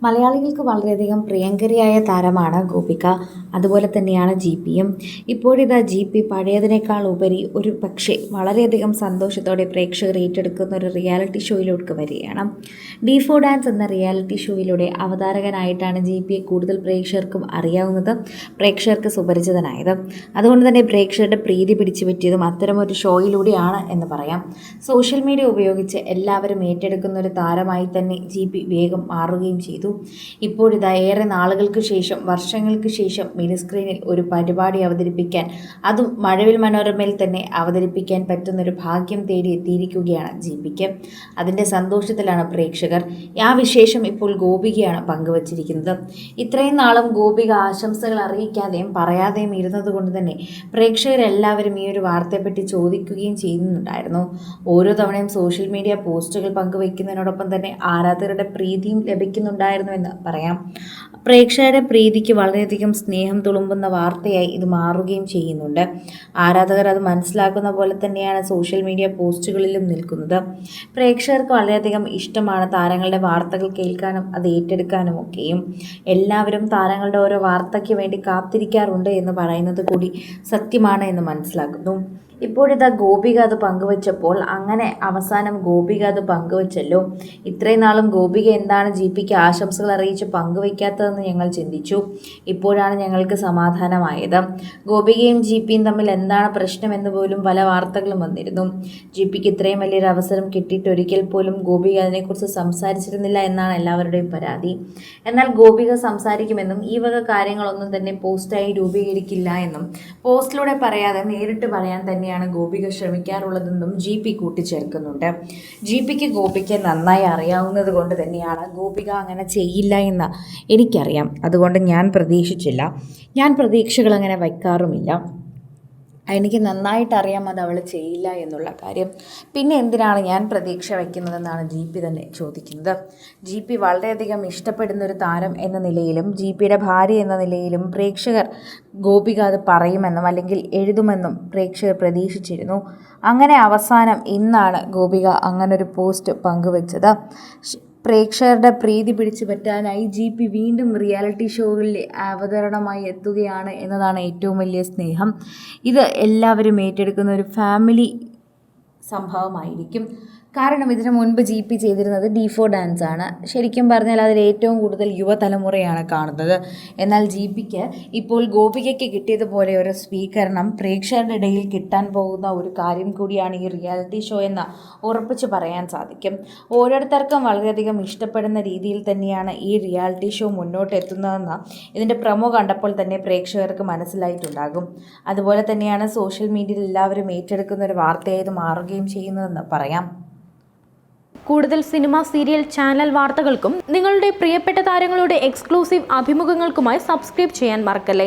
മലയാളികൾക്ക് വളരെയധികം പ്രിയങ്കരിയായ താരമാണ് ഗോപിക. അതുപോലെ തന്നെയാണ് ജി.പിയും. ഇപ്പോഴിതാ ജി.പി പഴയതിനേക്കാൾ ഉപരി ഒരു പക്ഷേ വളരെയധികം സന്തോഷത്തോടെ പ്രേക്ഷകർ ഏറ്റെടുക്കുന്ന ഒരു റിയാലിറ്റി ഷോയിലോട്ട് വരികയാണ്. ഡി4 ഡാൻസ് എന്ന റിയാലിറ്റി ഷോയിലൂടെ അവതാരകനായിട്ടാണ് ജി.പിയെ കൂടുതൽ പ്രേക്ഷകർക്കും അറിയാവുന്നത്, പ്രേക്ഷകർക്ക് സുപരിചിതനായത്. അതുകൊണ്ട് തന്നെ പ്രേക്ഷകരുടെ പ്രീതി പിടിച്ചു പറ്റിയതും അത്തരമൊരു ഷോയിലൂടെയാണ് എന്ന് പറയാം. സോഷ്യൽ മീഡിയ ഉപയോഗിച്ച് എല്ലാവരും ഏറ്റെടുക്കുന്ന ഒരു താരമായി തന്നെ ജി.പി വേഗം മാറുകയും ചെയ്തു. ഇപ്പോഴിതാ ഏറെ നാളുകൾക്ക് ശേഷം, വർഷങ്ങൾക്ക് ശേഷം മിനി സ്ക്രീനിൽ ഒരു പരിപാടി അവതരിപ്പിക്കാൻ, അതും മഴവിൽ മനോരമയിൽ തന്നെ അവതരിപ്പിക്കാൻ പറ്റുന്നൊരു ഭാഗ്യം തേടി എത്തിയിരിക്കുകയാണ് ജി.പിക്ക്. അതിൻ്റെ സന്തോഷത്തിലാണ് പ്രേക്ഷകർ. ആ വിശേഷം ഇപ്പോൾ ഗോപികയാണ് പങ്കുവച്ചിരിക്കുന്നത്. ഇത്രയും നാളും ഗോപിക ആശംസകൾ അറിയിക്കാതെയും പറയാതെയും ഇരുന്നത് കൊണ്ട് തന്നെ പ്രേക്ഷകരെല്ലാവരും ഈ ഒരു വാർത്തയെപ്പറ്റി ചോദിക്കുകയും ചെയ്യുന്നുണ്ടായിരുന്നു. ഓരോ തവണയും സോഷ്യൽ മീഡിയ പോസ്റ്റുകൾ പങ്കുവയ്ക്കുന്നതിനോടൊപ്പം തന്നെ ആരാധകരുടെ പ്രീതിയും ലഭിക്കുന്നുണ്ടായിരുന്നുവെന്ന് പറയാം. പ്രേക്ഷകരുടെ പ്രീതിക്ക് വളരെയധികം സ്നേഹം തുളുമ്പുന്ന വാർത്തയായി ഇത് മാറുകയും ചെയ്യുന്നുണ്ട്. ആരാധകർ അത് മനസ്സിലാക്കുന്ന പോലെ തന്നെയാണ് സോഷ്യൽ മീഡിയ പോസ്റ്റുകളിലും നിൽക്കുന്നത്. പ്രേക്ഷകർക്ക് വളരെയധികം ഇഷ്ടമാണ് താരങ്ങളുടെ വാർത്തകൾ കേൾക്കാനും അത് ഏറ്റെടുക്കാനും ഒക്കെയും. എല്ലാവരും താരങ്ങളുടെ ഓരോ വാർത്തയ്ക്ക് വേണ്ടി കാത്തിരിക്കാറുണ്ട് എന്ന് പറയുന്നത് കൂടി സത്യമാണ് എന്ന് മനസ്സിലാക്കുന്നു. ഇപ്പോഴിതാ ഗോപിക അത് പങ്കുവച്ചപ്പോൾ അങ്ങനെ അവസാനം ഗോപിക അത് പങ്കുവച്ചല്ലോ, ഇത്രയും നാളും ഗോപിക എന്താണ് ജി.പിക്ക് ആശംസകൾ അറിയിച്ച് പങ്കുവയ്ക്കാത്തതെന്ന് ഞങ്ങൾ ചിന്തിച്ചു. ഇപ്പോഴാണ് ഞങ്ങൾക്ക് സമാധാനമായത്. ഗോപികയും ജി.പിയും തമ്മിൽ എന്താണ് പ്രശ്നമെന്ന് പോലും പല വാർത്തകളും വന്നിരുന്നു. ജി.പിക്ക് ഇത്രയും വലിയൊരു അവസരം കിട്ടിയിട്ട് ഒരിക്കൽ പോലും ഗോപിക അതിനെക്കുറിച്ച് സംസാരിച്ചിരുന്നില്ല എന്നാണ് എല്ലാവരുടെയും പരാതി. എന്നാൽ ഗോപിക സംസാരിക്കുമെന്നും ഈ വക കാര്യങ്ങളൊന്നും തന്നെ പോസ്റ്റായി രൂപീകരിക്കില്ല എന്നും പോസ്റ്റിലൂടെ പറയാതെ നേരിട്ട് പറയാൻ തന്നെ ഗോപിക ശ്രമിക്കാറുള്ളതെന്നും ജി.പി കൂട്ടിച്ചേർക്കുന്നുണ്ട്. ജി.പിക്ക് ഗോപിക്ക് നന്നായി അറിയാവുന്നത് കൊണ്ട് തന്നെയാണ് ഗോപിക അങ്ങനെ ചെയ്യില്ല എന്ന് എനിക്കറിയാം. അതുകൊണ്ട് ഞാൻ പ്രതീക്ഷിച്ചില്ല. ഞാൻ പ്രതീക്ഷകൾ അങ്ങനെ വയ്ക്കാറുമില്ല. എനിക്ക് നന്നായിട്ട് അറിയാം അത് അവൾ ചെയ്യില്ല എന്നുള്ള കാര്യം. പിന്നെ എന്തിനാണ് ഞാൻ പ്രതീക്ഷ വയ്ക്കുന്നതെന്നാണ് ജി.പി തന്നെ ചോദിക്കുന്നത്. ജി.പി വളരെയധികം ഇഷ്ടപ്പെടുന്ന ഒരു താരം എന്ന നിലയിലും ജി.പിയുടെ ഭാര്യ എന്ന നിലയിലും പ്രേക്ഷകർ ഗോപിക അത് പറയുമെന്നും അല്ലെങ്കിൽ എഴുതുമെന്നും പ്രേക്ഷകർ പ്രതീക്ഷിച്ചിരുന്നു. അങ്ങനെ അവസാനം ഇന്നാണ് ഗോപിക അങ്ങനൊരു പോസ്റ്റ് പങ്കുവച്ചത്. പ്രേക്ഷകരുടെ പ്രീതി പിടിച്ചു പറ്റാനായി ജി.പി വീണ്ടും റിയാലിറ്റി ഷോകളിൽ അവതരണമായി എത്തുകയാണ് എന്നതാണ് ഏറ്റവും വലിയ സ്നേഹം. ഇത് എല്ലാവരും ഏറ്റെടുക്കുന്ന ഒരു ഫാമിലി സംഭവമായിരിക്കും. കാരണം ഇതിനു മുൻപ് ജി.പി ചെയ്തിരുന്നത് ഡി4 ഡാൻസ് ആണ്. ശരിക്കും പറഞ്ഞാൽ അതിൽ ഏറ്റവും കൂടുതൽ യുവതലമുറയാണ് കാണുന്നത്. എന്നാൽ ജി.പിക്ക് ഇപ്പോൾ ഗോപികയ്ക്ക് കിട്ടിയതുപോലെ ഒരു സ്വീകരണം പ്രേക്ഷകരുടെ ഇടയിൽ കിട്ടാൻ പോകുന്ന ഒരു കാര്യം കൂടിയാണ് ഈ റിയാലിറ്റി ഷോ എന്ന് ഉറപ്പിച്ച് പറയാൻ സാധിക്കും. ഓരോരുത്തർക്കും വളരെയധികം ഇഷ്ടപ്പെടുന്ന രീതിയിൽ തന്നെയാണ് ഈ റിയാലിറ്റി ഷോ മുന്നോട്ട് എത്തുന്നതെന്ന് ഇതിൻ്റെ പ്രൊമോ കണ്ടപ്പോൾ തന്നെ പ്രേക്ഷകർക്ക് മനസ്സിലായിട്ടുണ്ടാകും. അതുപോലെ തന്നെയാണ് സോഷ്യൽ മീഡിയയിൽ എല്ലാവരും ഏറ്റെടുക്കുന്ന ഒരു വാർത്തയായി ഇത് മാറുകയും ചെയ്യുന്നതെന്ന് പറയാം. കൂടുതൽ സിനിമ, സീരിയൽ, ചാനൽ വാർത്തകൾക്കും നിങ്ങളുടെ പ്രിയപ്പെട്ട താരങ്ങളുടെ എക്സ്ക്ലൂസീവ് അഭിമുഖങ്ങൾക്കുമായി സബ്സ്ക്രൈബ് ചെയ്യാൻ മറക്കല്ലേ.